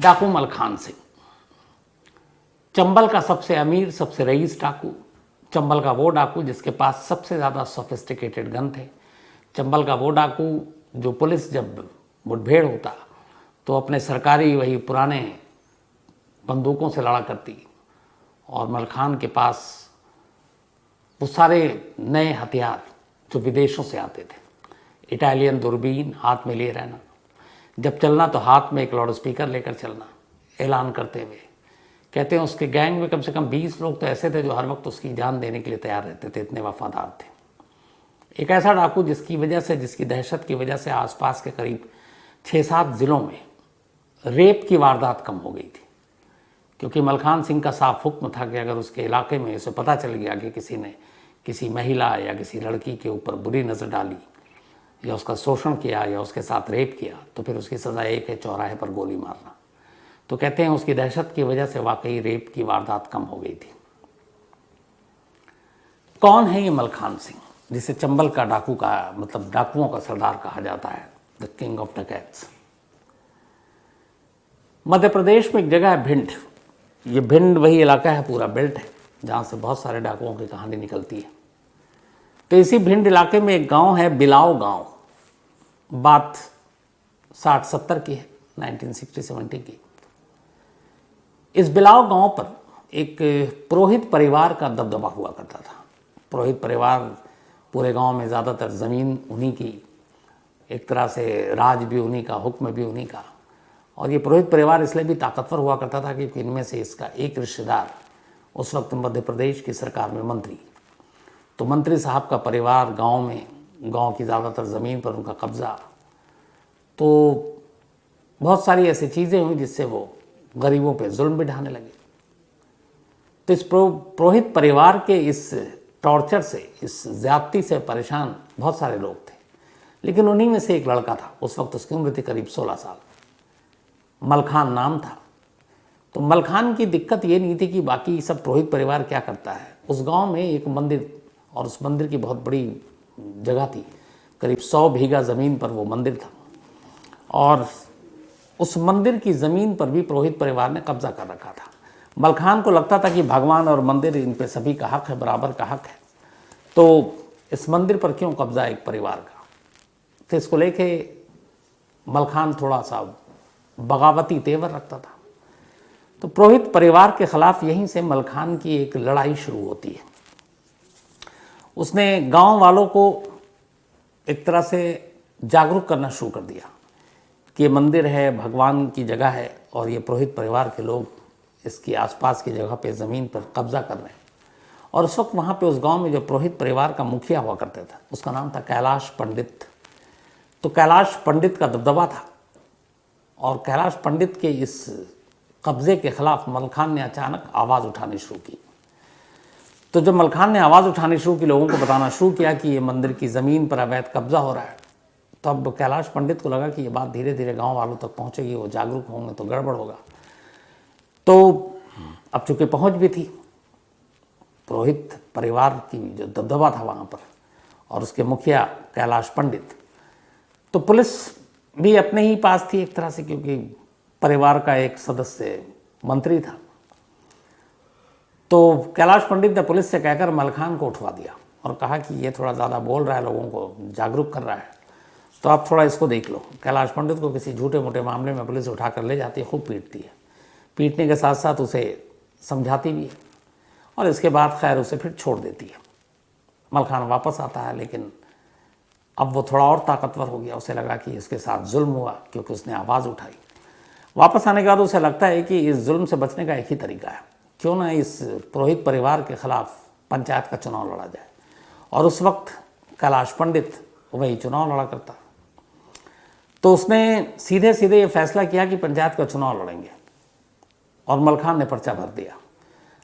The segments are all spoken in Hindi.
डाकू मलखान सिंह, चंबल का सबसे अमीर, सबसे रईस डाकू, चंबल का वो डाकू जिसके पास सबसे ज़्यादा सोफिस्टिकेटेड गन थे, चंबल का वो डाकू जो पुलिस जब मुठभेड़ होता तो अपने सरकारी वही पुराने बंदूकों से लड़ा करती, और मलखान के पास वो सारे नए हथियार जो विदेशों से आते थे, इटालियन दूरबीन हाथ में लिए रहना, जब चलना तो हाथ में एक लाउड स्पीकर लेकर चलना, ऐलान करते हुए। कहते हैं उसके गैंग में कम से कम 20 लोग तो ऐसे थे जो हर वक्त उसकी जान देने के लिए तैयार रहते थे, इतने वफादार थे। एक ऐसा डाकू जिसकी वजह से, जिसकी दहशत की वजह से आसपास के करीब 6-7 ज़िलों में रेप की वारदात कम हो गई थी, क्योंकि मलखान सिंह का साफ हुक्म था कि अगर उसके इलाके में इसे पता चल गया कि किसी ने किसी महिला या किसी लड़की के ऊपर बुरी नज़र डाली या उसका शोषण किया या उसके साथ रेप किया, तो फिर उसकी सज़ा एक है, चौराहे पर गोली मारना। तो कहते हैं उसकी दहशत की वजह से वाकई रेप की वारदात कम हो गई थी। कौन है ये मलखान सिंह, जिसे चंबल का डाकू का मतलब डाकुओं का सरदार कहा जाता है, the king of डकैट्स? Madhya Pradesh में एक जगह है भिंड। ये भिंड वही इलाका है, पूरा बेल्ट है जहाँ से बहुत सारे डाकुओं की कहानी निकलती है। तो इसी भिंड इलाके में एक गांव है बिलाव गांव। बात 60-70 की है, 1960-70 की। इस बिलाव गांव पर एक पुरोहित परिवार का दबदबा हुआ करता था। पुरोहित परिवार पूरे गांव में ज़्यादातर ज़मीन उन्हीं की, एक तरह से राज भी उन्हीं का, हुक्म भी उन्हीं का। और ये पुरोहित परिवार इसलिए भी ताकतवर हुआ करता था क्योंकि इनमें से इसका एक रिश्तेदार उस वक्त मध्य प्रदेश की सरकार में मंत्री। तो मंत्री साहब का परिवार गांव में, गांव की ज़्यादातर ज़मीन पर उनका कब्ज़ा। तो बहुत सारी ऐसी चीज़ें हुई जिससे वो गरीबों पे जुल्म भी ढाने लगे। तो इस पुरोहित परिवार के इस टॉर्चर से, इस ज़्यादती से परेशान बहुत सारे लोग थे, लेकिन उन्हीं में से एक लड़का था। उस वक्त उसकी उम्र थी करीब 16 साल, मलखान नाम था। तो मलखान की दिक्कत ये नहीं थी कि बाकी सब पुरोहित परिवार क्या करता है। उस गांव में एक मंदिर, और उस मंदिर की बहुत बड़ी जगह थी, करीब 100 बीघा ज़मीन पर वो मंदिर था, और उस मंदिर की ज़मीन पर भी पुरोहित परिवार ने कब्जा कर रखा था। मलखान को लगता था कि भगवान और मंदिर, इन पे सभी का हक है, बराबर का हक है, तो इस मंदिर पर क्यों कब्जा एक परिवार का। तो इसको लेके मलखान थोड़ा सा बगावती तेवर रखता था। तो पुरोहित परिवार के खिलाफ यहीं से मलखान की एक लड़ाई शुरू होती है। उसने गांव वालों को एक तरह से जागरूक करना शुरू कर दिया कि ये मंदिर है, भगवान की जगह है, और ये पुरोहित परिवार के लोग इसकी आसपास की जगह पे ज़मीन पर कब्जा कर रहे हैं। और उस वक्त वहाँ पे उस गांव में जो पुरोहित परिवार का मुखिया हुआ करता था, उसका नाम था कैलाश पंडित। तो कैलाश पंडित का दबदबा था, और कैलाश पंडित के इस कब्ज़े के खिलाफ मलखान ने अचानक आवाज़ उठानी शुरू की। तो जब मलखान ने आवाज़ उठानी शुरू की, लोगों को बताना शुरू किया कि ये मंदिर की ज़मीन पर अवैध कब्जा हो रहा है, तो अब कैलाश पंडित को लगा कि ये बात धीरे धीरे गांव वालों तक पहुंचेगी, वो जागरूक होंगे तो गड़बड़ होगा। तो अब चूँकि पहुंच भी थी, पुरोहित परिवार की जो दबदबा था वहाँ पर, और उसके मुखिया कैलाश पंडित, तो पुलिस भी अपने ही पास थी एक तरह से, क्योंकि परिवार का एक सदस्य मंत्री था। तो कैलाश पंडित ने पुलिस से कहकर मलखान को उठवा दिया और कहा कि ये थोड़ा ज़्यादा बोल रहा है, लोगों को जागरूक कर रहा है, तो आप थोड़ा इसको देख लो। कैलाश पंडित को किसी झूठे मोटे मामले में पुलिस उठा कर ले जाती है, खूब पीटती है। पीटने के साथ साथ उसे समझाती भी है, और इसके बाद खैर उसे फिर छोड़ देती है। मलखान वापस आता है, लेकिन अब वो थोड़ा और ताकतवर हो गया। उसे लगा कि इसके साथ जुल्म हुआ क्योंकि उसने आवाज़ उठाई। वापस आने के बाद उसे लगता है कि इस जुल्म से बचने का एक ही तरीका है, क्यों ना इस पुरोहित परिवार के खिलाफ पंचायत का चुनाव लड़ा जाए। और उस वक्त कैलाश पंडित वही चुनाव लड़ा करता। तो उसने सीधे सीधे ये फैसला किया कि पंचायत का चुनाव लड़ेंगे, और मलखान ने पर्चा भर दिया।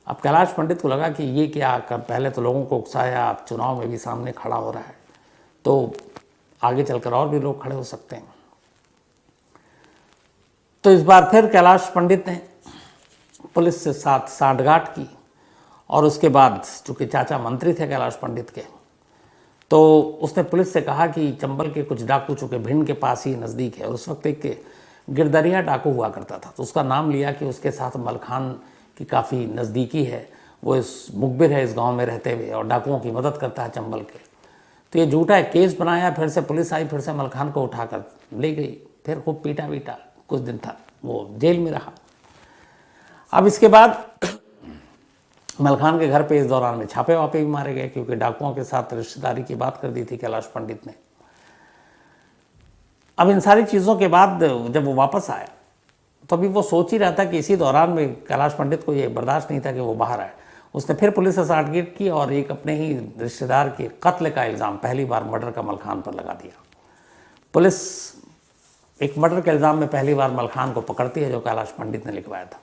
अब कैलाश पंडित को लगा कि ये क्या कर, पहले तो लोगों को उकसाया, अब चुनाव में भी सामने खड़ा हो रहा है, तो आगे चलकर और भी लोग खड़े हो सकते हैं। तो इस बार फिर कैलाश पंडित ने पुलिस से साथ सांठगांठ की, और उसके बाद चूँकि चाचा मंत्री थे कैलाश पंडित के, तो उसने पुलिस से कहा कि चंबल के कुछ डाकू, चूँकि भिंड के पास ही नज़दीक है, और उस वक्त एक गिरदरिया डाकू हुआ करता था, तो उसका नाम लिया कि उसके साथ मलखान की काफ़ी नज़दीकी है, वो इस मुखबिर है इस गांव में रहते हुए और डाकुओं की मदद करता है चंबल के। तो ये झूठा एक केस बनाया, फिर से पुलिस आई, फिर से मलखान को उठाकर ले गई, फिर खूब पीटा वीटा, कुछ दिन था वो जेल में रहा। अब इसके बाद मलखान के घर पे इस दौरान में छापे वापे भी मारे गए, क्योंकि डाकुओं के साथ रिश्तेदारी की बात कर दी थी कैलाश पंडित ने। अब इन सारी चीज़ों के बाद जब वो वापस आया तो अभी वो सोच ही रहा था कि इसी दौरान में कैलाश पंडित को ये बर्दाश्त नहीं था कि वो बाहर आए। उसने फिर पुलिस से साठगांठ की और एक अपने ही रिश्तेदार के कत्ल का इल्ज़ाम, पहली बार मर्डर का, मलखान पर लगा दिया। पुलिस एक मर्डर के इल्ज़ाम में पहली बार मलखान को पकड़ती है, जो कैलाश पंडित ने लिखवाया था।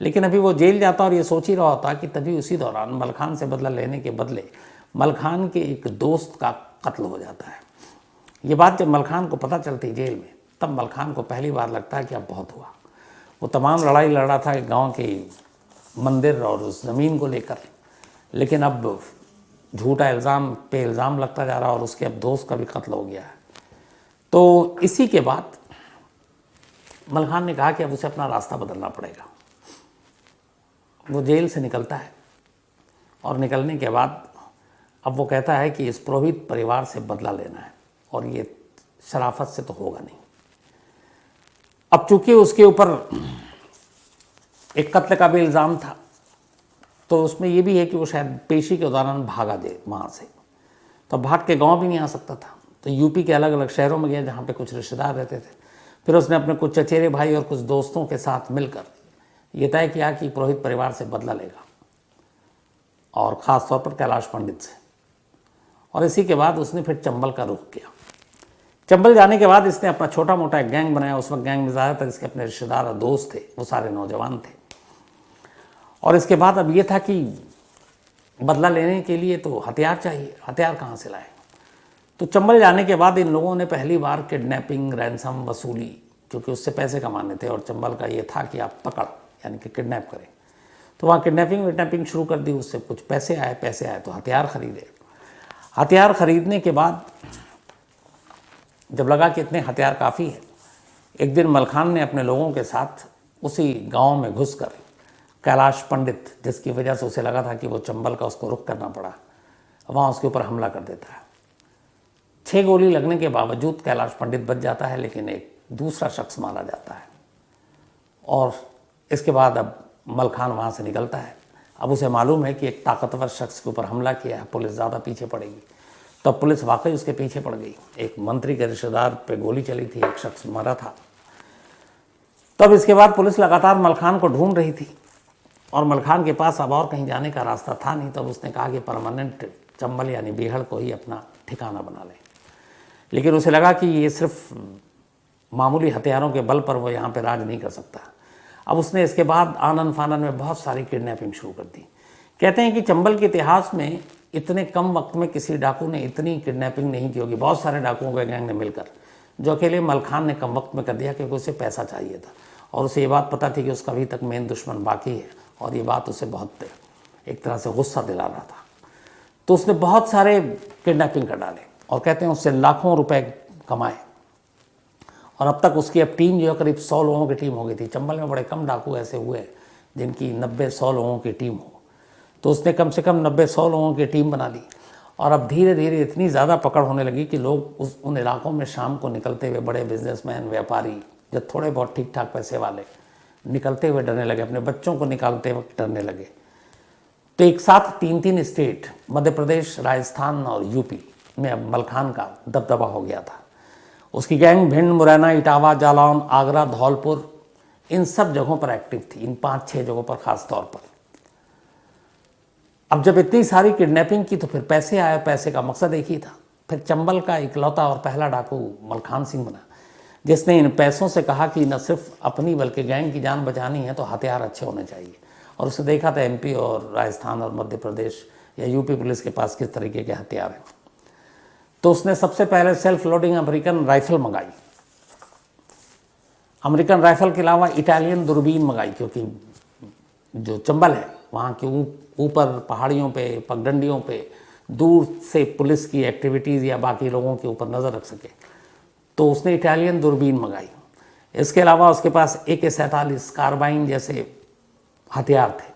लेकिन अभी वो जेल जाता और ये सोच ही रहा होता कि तभी उसी दौरान मलखान से बदला लेने के बदले मलखान के एक दोस्त का कत्ल हो जाता है। ये बात जब मलखान को पता चलती जेल में, तब मलखान को पहली बार लगता है कि अब बहुत हुआ। वो तमाम लड़ाई लड़ रहा था गांव के मंदिर और उस ज़मीन को लेकर, लेकिन अब झूठा इल्ज़ाम पे इल्ज़ाम लगता जा रहा और उसके अब दोस्त का भी कत्ल हो गया है। तो इसी के बाद मलखान ने कहा कि अब उसे अपना रास्ता बदलना पड़ेगा। वो जेल से निकलता है और निकलने के बाद अब वो कहता है कि इस पुरोहित परिवार से बदला लेना है और ये शराफत से तो होगा नहीं। अब चूंकि उसके ऊपर एक कत्ल का भी इल्ज़ाम था, तो उसमें ये भी है कि वो शायद पेशी के दौरान भागा दे वहाँ से, तो भाग के गांव भी नहीं आ सकता था। तो यूपी के अलग अलग शहरों में गया जहाँ पे कुछ रिश्तेदार रहते थे। फिर उसने अपने कुछ चचेरे भाई और कुछ दोस्तों के साथ मिलकर ये तय किया कि पुरोहित परिवार से बदला लेगा, और ख़ास तौर पर कैलाश पंडित से। और इसी के बाद उसने फिर चंबल का रुख किया। चंबल जाने के बाद इसने अपना छोटा मोटा एक गैंग बनाया। उस वक्त गैंग में ज़्यादातर इसके अपने रिश्तेदार और दोस्त थे, वो सारे नौजवान थे। और इसके बाद अब ये था कि बदला लेने के लिए तो हथियार चाहिए, हथियार कहाँ से लाए। तो चंबल जाने के बाद इन लोगों ने पहली बार किडनैपिंग, रैंसम वसूली, क्योंकि उससे पैसे कमाने थे और चंबल का ये था कि आप पकड़ यानी कि किडनैप करें। तो वहाँ किडनैपिंग शुरू कर दी। उससे कुछ पैसे आए तो हथियार खरीदे। हथियार खरीदने के बाद जब लगा कि इतने हथियार काफ़ी है, एक दिन मलखान ने अपने लोगों के साथ उसी गांव में घुसकर कैलाश पंडित, जिसकी वजह से उसे लगा था कि वो चंबल का उसको रुख करना पड़ा, वहाँ उसके ऊपर हमला कर देता है। 6 गोली लगने के बावजूद कैलाश पंडित बच जाता है, लेकिन एक दूसरा शख्स मारा जाता है। और इसके बाद अब मलखान वहाँ से निकलता है। अब उसे मालूम है कि एक ताकतवर शख्स के ऊपर हमला किया है, पुलिस ज़्यादा पीछे पड़ेगी। तब पुलिस वाकई उसके पीछे पड़ गई। एक मंत्री के रिश्तेदार पे गोली चली थी, एक शख्स मरा था। तब इसके बाद पुलिस लगातार मलखान को ढूंढ रही थी और मलखान के पास अब और कहीं जाने का रास्ता था नहीं। तब उसने कहा कि परमानेंट चंबल यानी बीहड़ को ही अपना ठिकाना बना लें। लेकिन उसे लगा कि ये सिर्फ मामूली हथियारों के बल पर वो यहाँ पे राज नहीं कर सकता। अब उसने इसके बाद आनन फानन में बहुत सारी किडनैपिंग शुरू कर दी। कहते हैं कि चंबल के इतिहास में इतने कम वक्त में किसी डाकू ने इतनी किडनैपिंग नहीं की होगी, बहुत सारे डाकुओं के गैंग ने मिलकर, जो अकेले मलखान ने कम वक्त में कर दिया, क्योंकि उसे पैसा चाहिए था और उसे ये बात पता थी कि उसका अभी तक मेन दुश्मन बाकी है और ये बात उसे बहुत एक तरह से गुस्सा दिला रहा था। तो उसने बहुत सारे किडनैपिंग कर डाले और कहते हैं उससे लाखों रुपए कमाए। और अब तक उसकी अब टीम जो है करीब 100 लोगों की टीम हो गई थी। चंबल में बड़े कम डाकू ऐसे हुए जिनकी 90-100 लोगों की टीम हो। तो उसने कम से कम 90-100 लोगों की टीम बना ली। और अब धीरे धीरे इतनी ज़्यादा पकड़ होने लगी कि लोग उन इलाकों में शाम को निकलते हुए, बड़े बिजनेसमैन, व्यापारी, जो थोड़े बहुत ठीक ठाक पैसे वाले, निकलते हुए डरने लगे, अपने बच्चों को निकालते वक्त डरने लगे। तो एक साथ 3 स्टेट, मध्य प्रदेश, राजस्थान और यूपी में अब मलखान का दबदबा हो गया था। उसकी गैंग भिंड, मुरैना, इटावा, जालौन, आगरा, धौलपुर, इन सब जगहों पर एक्टिव थी, इन 5-6 जगहों पर खास तौर पर। अब जब इतनी सारी किडनैपिंग की तो फिर पैसे आए, पैसे का मकसद एक ही था। फिर चंबल का इकलौता और पहला डाकू मलखान सिंह बना, जिसने इन पैसों से कहा कि न सिर्फ अपनी बल्कि गैंग की जान बचानी है तो हथियार अच्छे होने चाहिए। और उसे देखा था एमपी और राजस्थान और मध्य प्रदेश या यूपी पुलिस के पास किस तरीके के हथियार हैं। तो उसने सबसे पहले सेल्फ लोडिंग अमेरिकन राइफल मंगाई। अमेरिकन राइफल के अलावा इटालियन दूरबीन मंगाई, क्योंकि जो चंबल है वहाँ के ऊपर पहाड़ियों पे, पगडंडियों पे दूर से पुलिस की एक्टिविटीज़ या बाकी लोगों के ऊपर नज़र रख सके। तो उसने इटालियन दूरबीन मंगाई। इसके अलावा उसके पास AK-47 कार्बाइन जैसे हथियार थे,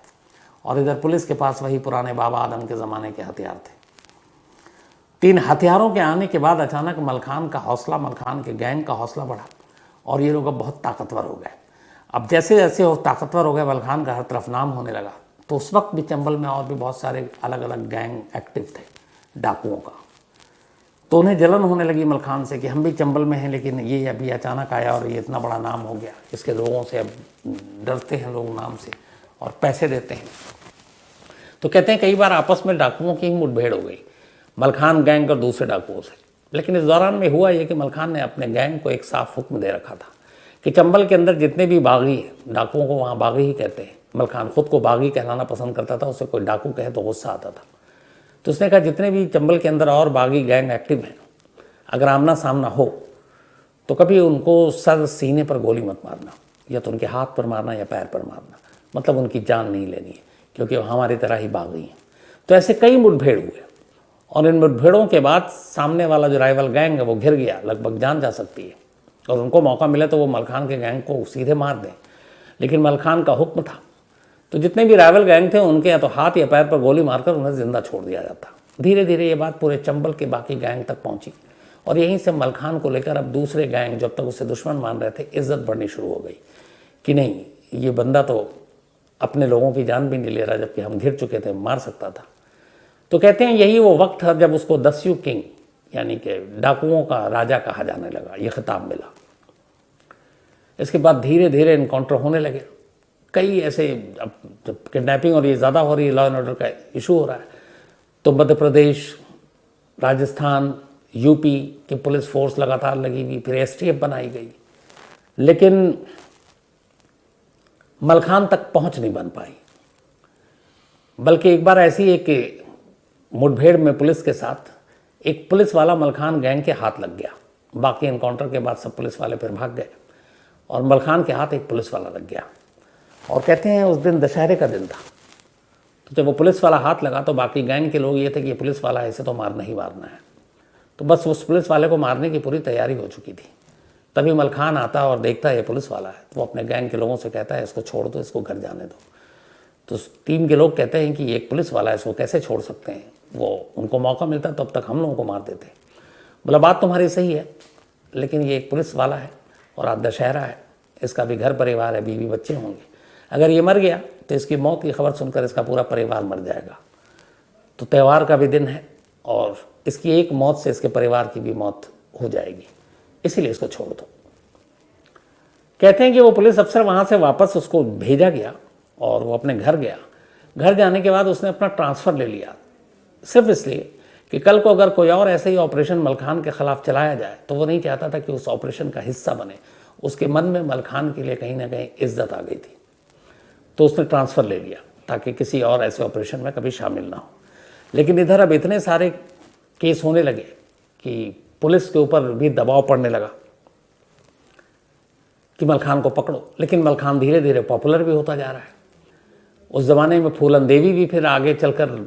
और इधर पुलिस के पास वही पुराने बाबा आदम के ज़माने के हथियार थे। 3 हथियारों के आने के बाद अचानक मलखान का हौसला, मलखान के गैंग का हौसला बढ़ा, और ये लोग अब बहुत ताकतवर हो गए। अब जैसे जैसे वो ताकतवर हो गए, मलखान का हर तरफ नाम होने लगा। तो उस वक्त भी चंबल में और भी बहुत सारे अलग अलग गैंग एक्टिव थे डाकुओं का। तो उन्हें जलन होने लगी मलखान से कि हम भी चंबल में हैं, लेकिन ये अभी अचानक आया और ये इतना बड़ा नाम हो गया, इसके लोगों से अब डरते हैं लोग नाम से और पैसे देते हैं। तो कहते हैं कई बार आपस में डाकुओं की ही मुठभेड़ हो गई, मलखान गैंग और दूसरे डाकुओं से। लेकिन इस दौरान में हुआ ये कि मलखान ने अपने गैंग को एक साफ हुक्म दे रखा था कि चंबल के अंदर जितने भी बागी हैं, डाकुओं को वहाँ बागी ही कहते हैं, मलखान खुद को बागी कहलाना पसंद करता था, उसे कोई डाकू कहे तो गुस्सा आता था। तो उसने कहा जितने भी चंबल के अंदर और बागी गैंग एक्टिव हैं, अगर आमना सामना हो तो कभी उनको सर सीने पर गोली मत मारना, या तो उनके हाथ पर मारना या पैर पर मारना, मतलब उनकी जान नहीं लेनी है, क्योंकि वो हमारी तरह ही बागी हैं। तो ऐसे कई मुठभेड़ हुए, और इन मुठभेड़ों के बाद सामने वाला जो राइवल गैंग है वो घिर गया, लगभग जान जा सकती है, और उनको मौका मिले तो वो मलखान के गैंग को सीधे मार दें। लेकिन मलखान का हुक्म था, तो जितने भी राइवल गैंग थे उनके या तो हाथ या पैर पर गोली मारकर उन्हें जिंदा छोड़ दिया जाता। धीरे धीरे ये बात पूरे चंबल के बाकी गैंग तक पहुंची, और यहीं से मलखान को लेकर अब दूसरे गैंग जो अब तक उसे दुश्मन मान रहे थे, इज्जत बढ़नी शुरू हो गई कि नहीं, ये बंदा तो अपने लोगों की जान भी नहीं ले रहा, जबकि हम घिर चुके थे, मार सकता था। तो कहते हैं यही वो वक्त था जब उसको दस्यू किंग, यानी कि डाकुओं का राजा कहा जाने लगा, ये खिताब मिला। इसके बाद धीरे धीरे इनकाउंटर होने लगे, कई ऐसे, अब जब किडनैपिंग और ये ज़्यादा हो रही है, लॉ एंड ऑर्डर का इशू हो रहा है, तो मध्य प्रदेश, राजस्थान, यूपी की पुलिस फोर्स लगातार लगी हुई, फिर STF बनाई गई, लेकिन मलखान तक पहुंच नहीं बन पाई। बल्कि एक बार ऐसी एक मुठभेड़ में पुलिस के साथ एक पुलिस वाला मलखान गैंग के हाथ लग गया। बाकी इनकाउंटर के बाद सब पुलिस वाले फिर भाग गए, और मलखान के हाथ एक पुलिस वाला लग गया। और कहते हैं उस दिन दशहरे का दिन था, तो जब वो पुलिस वाला हाथ लगा तो बाकी गैंग के लोग ये थे कि ये पुलिस वाला है, इसे तो मारना ही मारना है। तो बस उस पुलिस वाले को मारने की पूरी तैयारी हो चुकी थी। तभी मलखान आता और देखता है ये पुलिस वाला है, तो वो अपने गैंग के लोगों से कहता है इसको छोड़ दो, इसको घर जाने दो। तो टीम के लोग कहते हैं कि ये एक पुलिस वाला है, इसको कैसे छोड़ सकते हैं, वो उनको मौका मिलता तब तक हम लोगों को मार देते। बोला बात तुम्हारी सही है, लेकिन ये एक पुलिस वाला है और आज दशहरा है, इसका भी घर परिवार है, बीवी बच्चे होंगे, अगर ये मर गया तो इसकी मौत की खबर सुनकर इसका पूरा परिवार मर जाएगा। तो त्यौहार का भी दिन है और इसकी एक मौत से इसके परिवार की भी मौत हो जाएगी, इसीलिए इसको छोड़ दो। कहते हैं कि वो पुलिस अफसर वहाँ से वापस उसको भेजा गया और वो अपने घर गया। घर जाने के बाद उसने अपना ट्रांसफ़र ले लिया, सिर्फ इसलिए कि कल को अगर कोई और ऐसे ही ऑपरेशन मलखान के ख़िलाफ़ चलाया जाए तो वो नहीं चाहता था कि उस ऑपरेशन का हिस्सा बने। उसके मन में मलखान के लिए कहीं ना कहीं इज्जत आ गई थी, तो उसने ट्रांसफ़र ले लिया ताकि किसी और ऐसे ऑपरेशन में कभी शामिल ना हो। लेकिन इधर अब इतने सारे केस होने लगे कि पुलिस के ऊपर भी दबाव पड़ने लगा कि मलखान को पकड़ो। लेकिन मलखान धीरे धीरे पॉपुलर भी होता जा रहा है। उस ज़माने में फूलन देवी भी फिर आगे चलकर,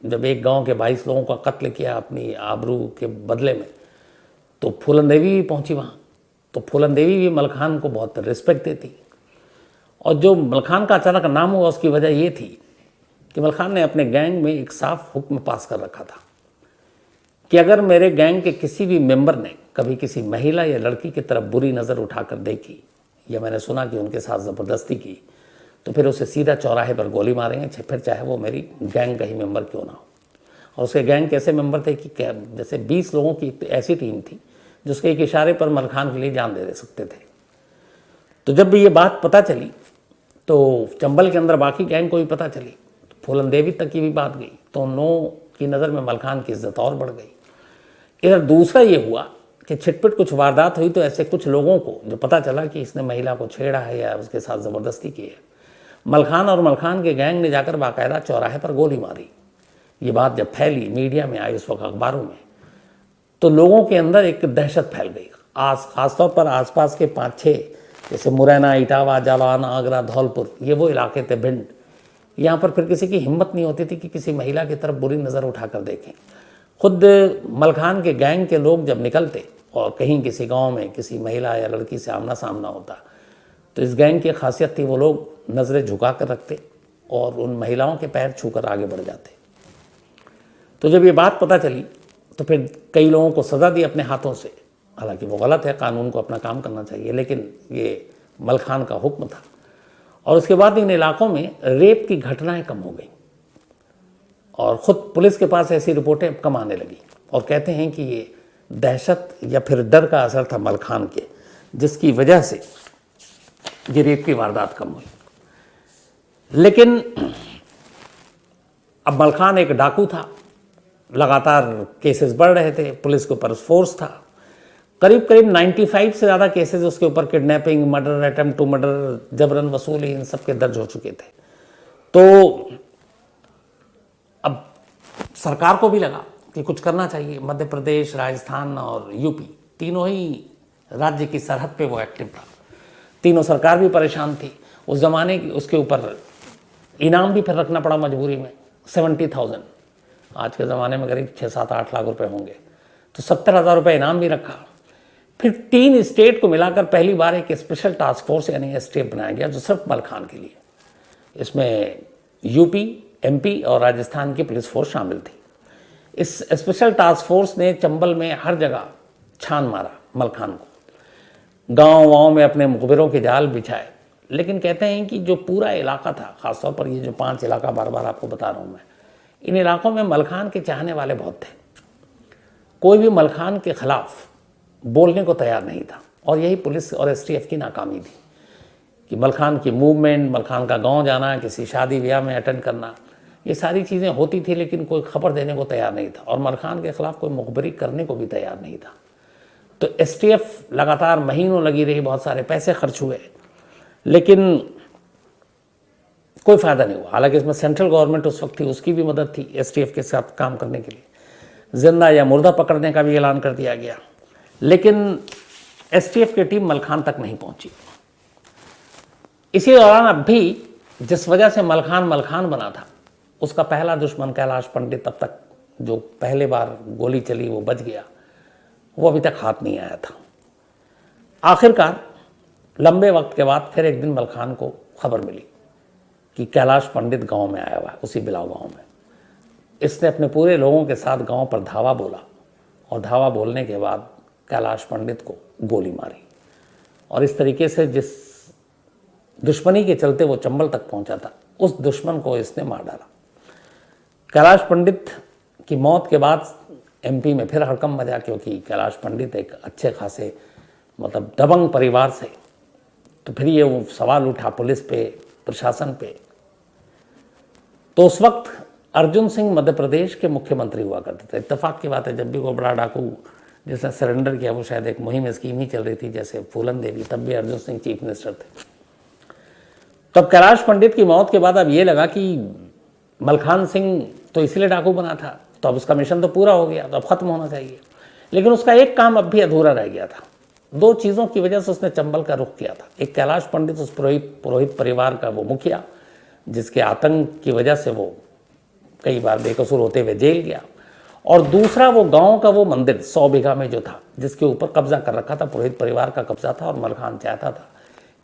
जब एक गांव के 22 लोगों का कत्ल किया अपनी आबरू के बदले में, तो फूलन देवी भी पहुंची वहाँ। तो फूलन देवी भी मलखान को बहुत रिस्पेक्ट देती। और जो मलखान का अचानक नाम हुआ उसकी वजह ये थी कि मलखान ने अपने गैंग में एक साफ हुक्म पास कर रखा था कि अगर मेरे गैंग के किसी भी मेंबर ने कभी किसी महिला या लड़की की तरफ बुरी नज़र उठाकर देखी, या मैंने सुना कि उनके साथ ज़बरदस्ती की, तो फिर उसे सीधा चौराहे पर गोली मारेंगे, फिर चाहे वो मेरी गैंग का ही मेंबर क्यों ना हो। और उसके गैंग के ऐसे मेंबर थे कि जैसे 20 लोगों की ऐसी टीम थी जिसके एक इशारे पर मलखान के लिए जान दे सकते थे। तो जब भी ये बात पता चली तो चंबल के अंदर बाकी गैंग को भी पता चली, तो फूलन देवी तक की भी बात गई, तो उन लोगों की नज़र में मलखान की इज्जत और बढ़ गई। इधर दूसरा ये हुआ कि छिटपिट कुछ वारदात हुई, तो ऐसे कुछ लोगों को जो पता चला कि इसने महिला को छेड़ा है या उसके साथ ज़बरदस्ती की है, मलखान और मलखान के गैंग ने जाकर बाकायदा चौराहे पर गोली मारी। ये बात जब फैली, मीडिया में आई, उस वक्त अखबारों में, तो लोगों के अंदर एक दहशत फैल गई। खासतौर पर आसपास के 5-6 जैसे मुरैना, इटावा, जालौन, आगरा, धौलपुर, ये वो इलाके थे, भिंड, यहाँ पर फिर किसी की हिम्मत नहीं होती थी कि किसी महिला की तरफ बुरी नज़र उठाकर देखें। खुद मलखान के गैंग के लोग जब निकलते और कहीं किसी गांव में किसी महिला या लड़की से आमना सामना होता, तो इस गैंग की खासियत थी वो लोग नज़रें झुका कर रखते और उन महिलाओं के पैर छूकर आगे बढ़ जाते। तो जब ये बात पता चली तो फिर कई लोगों को सज़ा दी अपने हाथों से। हालांकि वो गलत है, कानून को अपना काम करना चाहिए, लेकिन ये मलखान का हुक्म था। और उसके बाद इन इलाकों में रेप की घटनाएं कम हो गई और ख़ुद पुलिस के पास ऐसी रिपोर्टें कम आने लगी। और कहते हैं कि ये दहशत या फिर डर का असर था मलखान के, जिसकी वजह से ये रेप की वारदात कम हुई। लेकिन अब मलखान एक डाकू था, लगातार केसेस बढ़ रहे थे, पुलिस के ऊपर फोर्स था। करीब करीब 95 से ज़्यादा केसेस उसके ऊपर kidnapping, murder, attempt to murder, जबरन वसूली, इन सब के दर्ज हो चुके थे। तो अब सरकार को भी लगा कि कुछ करना चाहिए। मध्य प्रदेश, राजस्थान और यूपी तीनों ही राज्य की सरहद पे वो एक्टिव था। तीनों सरकार भी परेशान थी। उस ज़माने की उसके ऊपर इनाम भी फिर रखना पड़ा मजबूरी में, 70,000। आज के ज़माने में करीब 6-7-8 लाख रुपए होंगे, तो 70,000 रुपये इनाम भी रखा। फिर 3 स्टेट को मिलाकर पहली बार एक स्पेशल टास्क फोर्स यानी एसटीएफ बनाया गया, जो सिर्फ मलखान के लिए। इसमें यूपी, एमपी और राजस्थान की पुलिस फोर्स शामिल थी। इस स्पेशल टास्क फोर्स ने चंबल में हर जगह छान मारा मलखान को, गांव में अपने मुखबिरों के जाल बिछाए। लेकिन कहते हैं कि जो पूरा इलाका था, ख़ासतौर पर ये जो 5 इलाका बार बार आपको बता रहा हूँ मैं, इन इलाकों में मलखान के चाहने वाले बहुत थे। कोई भी मलखान के खिलाफ बोलने को तैयार नहीं था। और यही पुलिस और एसटीएफ की नाकामी थी कि मलखान की मूवमेंट, मलखान का गांव जाना, किसी शादी ब्याह में अटेंड करना, ये सारी चीज़ें होती थी, लेकिन कोई खबर देने को तैयार नहीं था और मलखान के खिलाफ कोई मुखबरी करने को भी तैयार नहीं था। तो एसटीएफ लगातार महीनों लगी रही, बहुत सारे पैसे खर्च हुए, लेकिन कोई फ़ायदा नहीं हुआ। हालांकि इसमें सेंट्रल गवर्नमेंट उस वक्त थी, उसकी भी मदद थी एसटीएफ के साथ काम करने के लिए। जिंदा या मुर्दा पकड़ने का भी ऐलान कर दिया गया, लेकिन एसटीएफ की टीम मलखान तक नहीं पहुंची। इसी दौरान अब भी जिस वजह से मलखान मलखान बना था, उसका पहला दुश्मन कैलाश पंडित, अब तक जो पहले बार गोली चली वो बच गया, वो अभी तक हाथ नहीं आया था। आखिरकार लंबे वक्त के बाद फिर एक दिन मलखान को खबर मिली कि कैलाश पंडित गांव में आया हुआ है, उसी बिलाव गांव में। इसने अपने पूरे लोगों के साथ गांव पर धावा बोला और धावा बोलने के बाद कैलाश पंडित को गोली मारी। और इस तरीके से जिस दुश्मनी के चलते वो चंबल तक पहुंचा था, उस दुश्मन को इसने मार डाला। कैलाश पंडित की मौत के बाद एमपी में फिर हड़कंप मचा, क्योंकि कैलाश पंडित एक अच्छे खासे मतलब दबंग परिवार से। तो फिर ये वो सवाल उठा पुलिस पे, प्रशासन पे। तो उस वक्त अर्जुन सिंह मध्य प्रदेश के मुख्यमंत्री हुआ करते थे। इत्तेफाक की बात है, जब भी कोई बड़ा डाकू जिसने सरेंडर किया, वो शायद एक मुहिम स्कीम ही चल रही थी, जैसे फूलन देवी, तब भी अर्जुन सिंह चीफ मिनिस्टर थे। तब कैलाश पंडित की मौत के बाद अब ये लगा कि मलखान सिंह तो इसलिए डाकू बना था, तो अब उसका मिशन तो पूरा हो गया, तो अब खत्म होना चाहिए। लेकिन उसका एक काम अब भी अधूरा रह गया था। 2 चीज़ों की वजह से उसने चंबल का रुख किया था। एक, कैलाश पंडित उस पुरोहित परिवार का वो मुखिया, जिसके आतंक की वजह से वो कई बार बेकसूर होते हुए जेल गया। और दूसरा, वो गांव का वो मंदिर 100 बीघा में जो था, जिसके ऊपर कब्जा कर रखा था, पुरोहित परिवार का कब्जा था। और मलखान चाहता था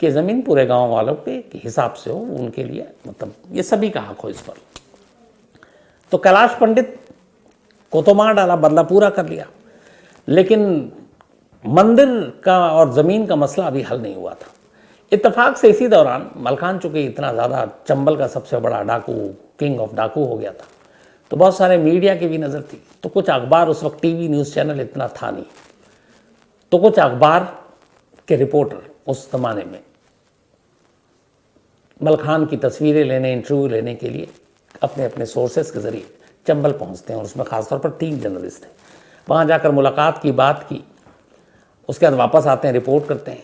कि ज़मीन पूरे गांव वालों के हिसाब से हो, उनके लिए, मतलब ये सभी का हक हो इस पर। तो कैलाश पंडित को तो मार डाला, बदला पूरा कर लिया, लेकिन मंदिर का और ज़मीन का मसला अभी हल नहीं हुआ था। इत्तेफाक से इसी दौरान मलखान चूँकि इतना ज़्यादा चंबल का सबसे बड़ा डाकू, किंग ऑफ डाकू हो गया था, तो बहुत सारे मीडिया की भी नज़र थी। तो कुछ अखबार, उस वक्त टीवी न्यूज़ चैनल इतना था नहीं, तो कुछ अखबार के रिपोर्टर उस ज़माने में मलखान की तस्वीरें लेने, इंटरव्यू लेने के लिए अपने अपने सोर्सेस के ज़रिए चंबल पहुंचते हैं। और उसमें ख़ासतौर पर 3 जर्नलिस्ट थे। वहाँ जाकर मुलाकात की, बात की, उसके बाद वापस आते हैं, रिपोर्ट करते हैं।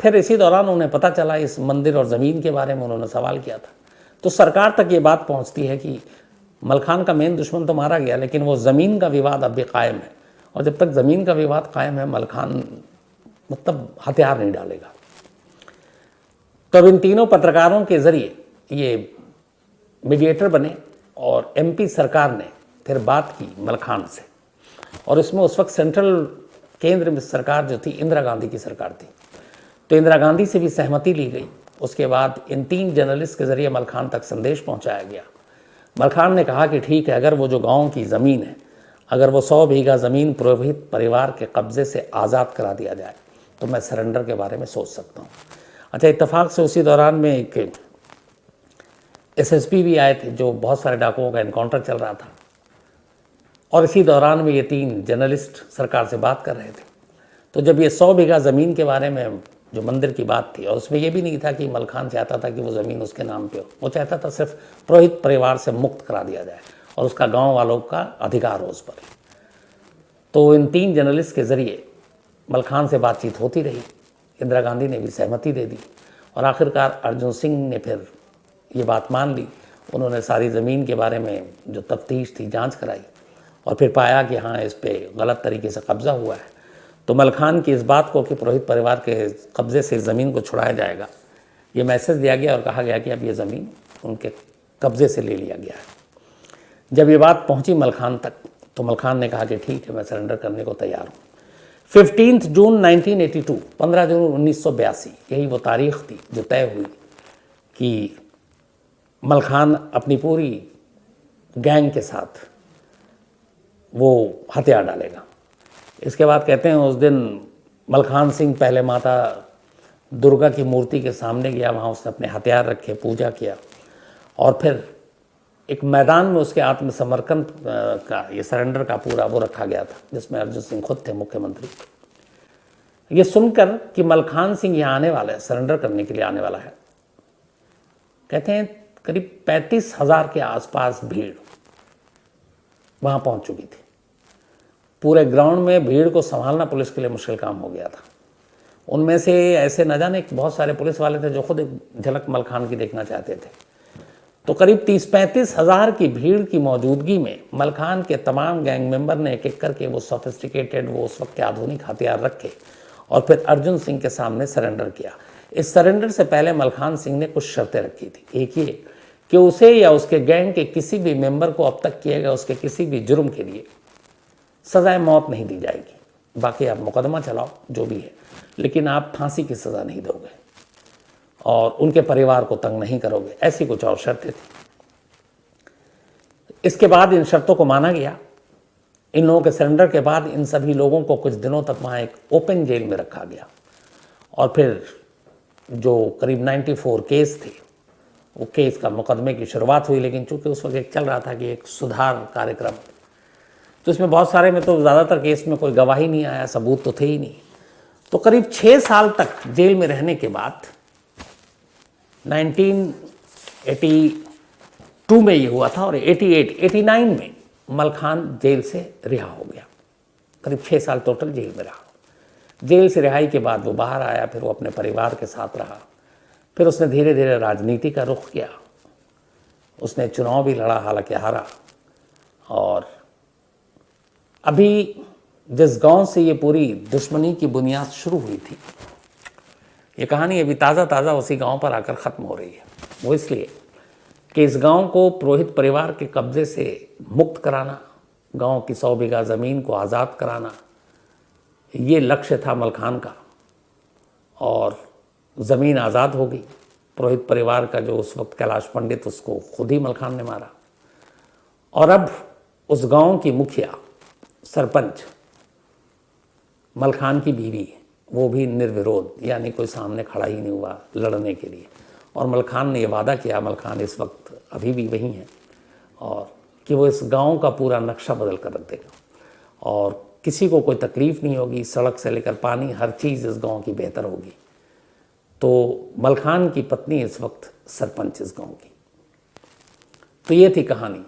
फिर इसी दौरान उन्हें पता चला, इस मंदिर और ज़मीन के बारे में उन्होंने सवाल किया था। तो सरकार तक ये बात पहुंचती है कि मलखान का मेन दुश्मन तो मारा गया, लेकिन वो ज़मीन का विवाद अब भी कायम है। और जब तक ज़मीन का विवाद कायम है, मलखान मतलब हथियार नहीं डालेगा। तो अब इन तीनों पत्रकारों के ज़रिए ये मीडिएटर बने और एमपी सरकार ने फिर बात की मलखान से। और इसमें उस वक्त सेंट्रल केंद्र में सरकार जो थी इंदिरा गांधी की सरकार थी, तो इंदिरा गांधी से भी सहमति ली गई। उसके बाद इन 3 जर्नलिस्ट के ज़रिए मलखान तक संदेश पहुंचाया गया। मलखान ने कहा कि ठीक है, अगर वो जो गांव की ज़मीन है, अगर वो 100 बीघा ज़मीन पुरोहित परिवार के कब्ज़े से आज़ाद करा दिया जाए तो मैं सरेंडर के बारे में सोच सकता हूँ। अच्छा, इत्तेफाक से उसी दौरान में एक एसएसपी भी आए थे, जो बहुत सारे डाकुओं का इनकाउंटर चल रहा था, और इसी दौरान में ये 3 जर्नलिस्ट सरकार से बात कर रहे थे। तो जब ये 100 बीघा ज़मीन के बारे में जो मंदिर की बात थी, और उसमें ये भी नहीं था कि मलखान चाहता था कि वो ज़मीन उसके नाम पे हो, वो चाहता था सिर्फ पुरोहित परिवार से मुक्त करा दिया जाए और उसका गांव वालों का अधिकार हो उस पर। तो इन 3 जर्नलिस्ट के ज़रिए मलखान से बातचीत होती रही। इंदिरा गांधी ने भी सहमति दे दी और आखिरकार अर्जुन सिंह ने फिर ये बात मान ली। उन्होंने सारी ज़मीन के बारे में जो तफ्तीश थी, जांच कराई और फिर पाया कि हाँ, इस पे गलत तरीके से कब्ज़ा हुआ है। तो मलखान की इस बात को कि पुरोहित परिवार के कब्ज़े से ज़मीन को छुड़ाया जाएगा, ये मैसेज दिया गया और कहा गया कि अब ये ज़मीन उनके कब्ज़े से ले लिया गया है। जब ये बात पहुंची मलखान तक, तो मलखान ने कहा कि ठीक है, मैं सरेंडर करने को तैयार हूँ। 15 जून 1982, 15 जून 1982, यही वो तारीख़ थी जो तय हुई कि मलखान अपनी पूरी गैंग के साथ वो हथियार डालेगा। इसके बाद कहते हैं उस दिन मलखान सिंह पहले माता दुर्गा की मूर्ति के सामने गया, वहाँ उसने अपने हथियार रखे, पूजा किया, और फिर एक मैदान में उसके आत्मसमर्पण का, ये सरेंडर का पूरा वो रखा गया था, जिसमें अर्जुन सिंह खुद थे मुख्यमंत्री। ये सुनकर कि मलखान सिंह यहाँ आने वाला है, सरेंडर करने के लिए आने वाला है, कहते हैं करीब 35,000 के आसपास भीड़ वहाँ पहुँच चुकी थी। पूरे ग्राउंड में भीड़ को संभालना पुलिस के लिए मुश्किल काम हो गया था। उनमें से ऐसे न जाने बहुत सारे पुलिस वाले थे जो खुद एक झलक मलखान की देखना चाहते थे। तो करीब 30-35 हज़ार की भीड़ की मौजूदगी में मलखान के तमाम गैंग मेंबर ने एक एक करके वो सोफिस्टिकेटेड, वो उस वक्त के आधुनिक हथियार रखे और फिर अर्जुन सिंह के सामने सरेंडर किया। इस सरेंडर से पहले मलखान सिंह ने कुछ शर्तें रखी थी। एक ये कि उसे या उसके गैंग के किसी भी मेंबर को अब तक किए गए उसके किसी भी जुर्म के लिए सज़ाए मौत नहीं दी जाएगी। बाकी आप मुकदमा चलाओ जो भी है, लेकिन आप फांसी की सज़ा नहीं दोगे और उनके परिवार को तंग नहीं करोगे। ऐसी कुछ और शर्तें थी। इसके बाद इन शर्तों को माना गया। इन लोगों के सरेंडर के बाद इन सभी लोगों को कुछ दिनों तक वहाँ एक ओपन जेल में रखा गया और फिर जो करीब 94 केस थे, वो केस का मुकदमे की शुरुआत हुई। लेकिन चूंकि उस वक्त एक चल रहा था कि एक सुधार कार्यक्रम, तो इसमें बहुत सारे में तो ज़्यादातर केस में कोई गवाही नहीं आया, सबूत तो थे ही नहीं। तो करीब 6 साल तक जेल में रहने के बाद 1982 में ये हुआ था और 89 में मलखान जेल से रिहा हो गया। करीब 6 साल टोटल जेल में रहा। जेल से रिहाई के बाद वो बाहर आया, फिर वो अपने परिवार के साथ रहा। फिर उसने धीरे धीरे राजनीति का रुख किया। उसने चुनाव भी लड़ा, हालांकि हारा। और अभी जिस गांव से ये पूरी दुश्मनी की बुनियाद शुरू हुई थी, ये कहानी अभी ताज़ा ताज़ा उसी गांव पर आकर ख़त्म हो रही है। वो इसलिए कि इस गांव को पुरोहित परिवार के कब्ज़े से मुक्त कराना, गांव की 100 बीघा ज़मीन को आज़ाद कराना, ये लक्ष्य था मलखान का। और ज़मीन आज़ाद हो गई। पुरोहित परिवार का जो उस वक्त कैलाश पंडित, उसको खुद ही मलखान ने मारा। और अब उस गांव की मुखिया, सरपंच मलखान की बीवी, वो भी निर्विरोध, यानी कोई सामने खड़ा ही नहीं हुआ लड़ने के लिए। और मलखान ने ये वादा किया, मलखान इस वक्त अभी भी वही हैं, और कि वो इस गांव का पूरा नक्शा बदल कर रख देगा और किसी को कोई तकलीफ़ नहीं होगी। सड़क से लेकर पानी, हर चीज़ इस गांव की बेहतर होगी। तो मलखान की पत्नी इस वक्त सरपंच इस गांव की। तो ये थी कहानी।